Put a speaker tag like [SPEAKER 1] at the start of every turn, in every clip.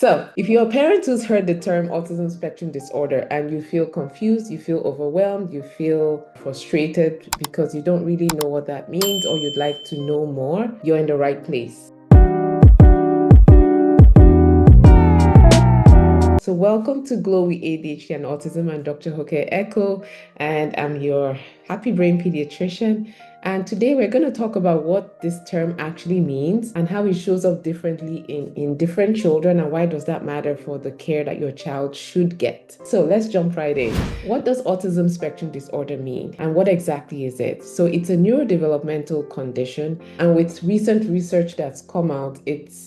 [SPEAKER 1] So, if you're a parent who's heard the term autism spectrum disorder and you feel confused, you feel overwhelmed, you feel frustrated because you don't really know what that means or you'd like to know more, you're in the right place. So welcome to Glow with ADHD and Autism. I'm Dr. Hokehe Eko, and I'm your happy brain pediatrician. And today we're going to talk about what this term actually means and how it shows up differently in different children and why does that matter for the care that your child should get. So let's jump right in. What does autism spectrum disorder mean and what exactly is it? So it's a neurodevelopmental condition, and with recent research that's come out,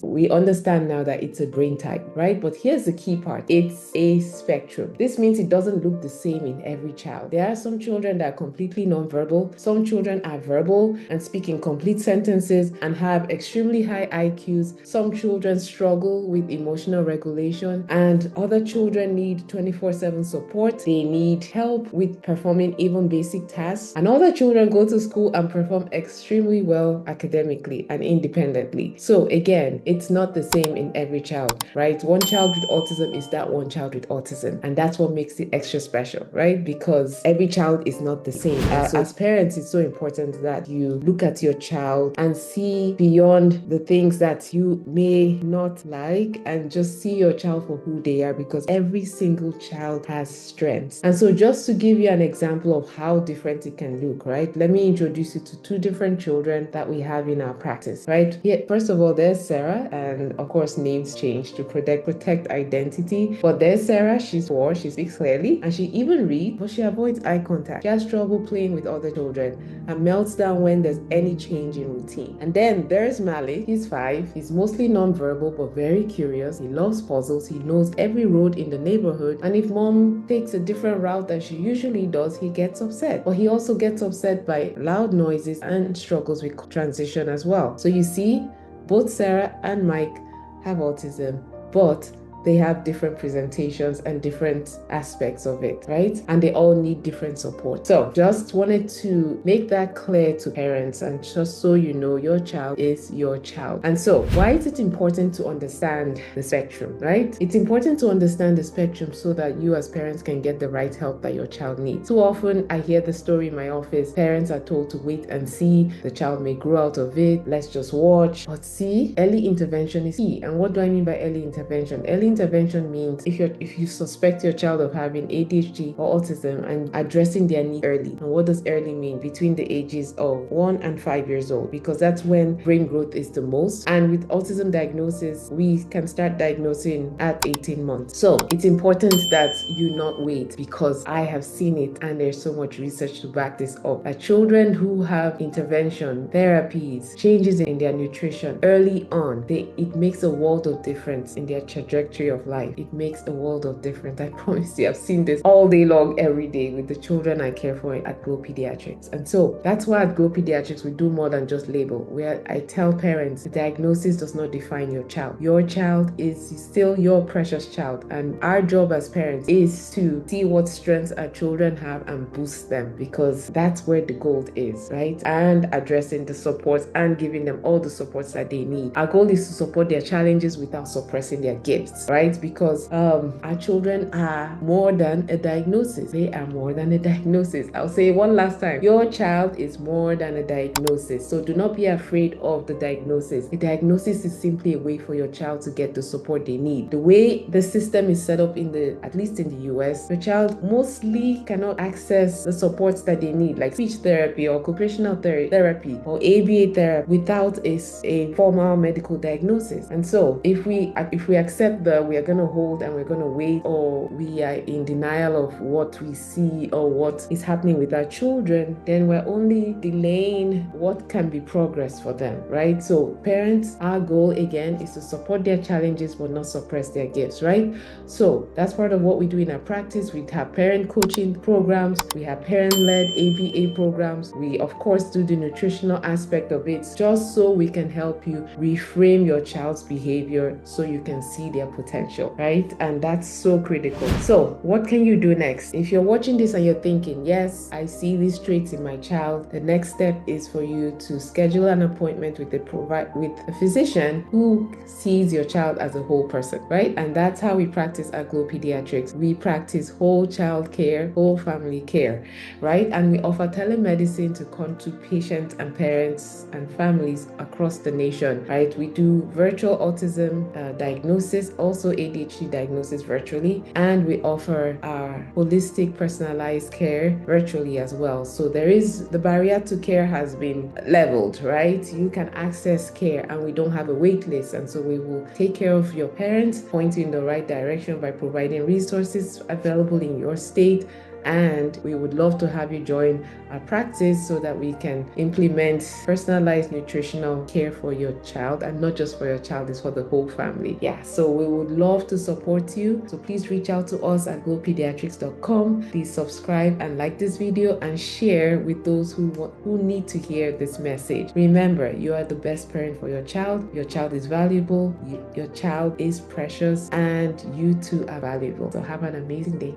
[SPEAKER 1] we understand now that it's a brain type, right? But here's the key part. It's a spectrum. This means it doesn't look the same in every child. There are some children that are completely nonverbal. Some children are verbal and speak in complete sentences and have extremely high IQs. Some children struggle with emotional regulation, and other children need 24/7 support. They need help with performing even basic tasks. And other children go to school and perform extremely well academically and independently. So again, it's not the same in every child, right? One child with autism is that one child with autism, and that's what makes it extra special, right? Because every child is not the same. So as parents, it's so important that you look at your child and see beyond the things that you may not like and just see your child for who they are, because every single child has strengths. And so just to give you an example of how different it can look, right? Let me introduce you to two different children that we have in our practice, right? Here, first of all, there's Sarah, and of course names change to protect identity. But there's Sarah, she's 4, she speaks clearly, and she even reads, but she avoids eye contact. She has trouble playing with other children and melts down when there's any change in routine. And then there's Malik, he's 5, he's mostly non-verbal but very curious. He loves puzzles, he knows every road in the neighborhood, and if mom takes a different route than she usually does, he gets upset. But he also gets upset by loud noises and struggles with transition as well. So you see, both Sarah and Mike have autism, but they have different presentations and different aspects of it, right? And they all need different support. So just wanted to make that clear to parents, and just so you know, your child is your child. And so why is it important to understand the spectrum, right? It's important to understand the spectrum so that you as parents can get the right help that your child needs. So often I hear the story in my office, parents are told to wait and see, the child may grow out of it, let's just watch. But see, early intervention is key. And what do I mean by early intervention? Early intervention means if you suspect your child of having ADHD or autism, and addressing their needs early. And what does early mean? Between the ages of 1 and 5 years old, because that's when brain growth is the most. And with autism diagnosis, we can start diagnosing at 18 months. So it's important that you not wait, because I have seen it and there's so much research to back this up. That children who have intervention, therapies, changes in their nutrition early on, it makes a world of difference in their trajectory of life. It makes a world of difference. I promise you, I've seen this all day long, every day with the children I care for at Glow Pediatrics. And so that's why at Glow Pediatrics, we do more than just label. Where I tell parents, the diagnosis does not define your child. Your child is still your precious child. And our job as parents is to see what strengths our children have and boost them, because that's where the gold is, right? And addressing the supports and giving them all the supports that they need. Our goal is to support their challenges without suppressing their gifts, right? Because our children are more than a diagnosis. They are more than a diagnosis. I'll say one last time, your child is more than a diagnosis. So do not be afraid of the diagnosis. The diagnosis is simply a way for your child to get the support they need. The way the system is set up at least in the US, your child mostly cannot access the supports that they need, like speech therapy or occupational therapy or ABA therapy, without a formal medical diagnosis. And so if we accept that we are going to hold and we're going to wait, or we are in denial of what we see or what is happening with our children, then we're only delaying what can be progress for them, right? So parents, our goal again is to support their challenges but not suppress their gifts, right? So that's part of what we do in our practice. We have parent coaching programs, we have parent-led ABA programs, we of course do the nutritional aspect of it, just so we can help you reframe your child's behavior so you can see their potential potential, right? And that's so critical. So what can you do next? If you're watching this and you're thinking, yes, I see these traits in my child, the next step is for you to schedule an appointment with a physician who sees your child as a whole person, right? And that's how we practice at Glow Pediatrics. We practice whole child care, whole family care, right? And we offer telemedicine to come to patients and parents and families across the nation, right? We do virtual autism diagnosis, also ADHD diagnosis virtually, and we offer our holistic personalized care virtually as well. So the barrier to care has been leveled, right? You can access care and we don't have a wait list. And so we will take care of your parents, point you in the right direction by providing resources available in your state. And we would love to have you join our practice so that we can implement personalized nutritional care for your child, and not just for your child, it's for the whole family. Yeah, so we would love to support you. So please reach out to us at glowpediatrics.com. Please subscribe and like this video and share with those who need to hear this message. Remember, you are the best parent for your child. Your child is valuable. Your child is precious, and you too are valuable. So have an amazing day.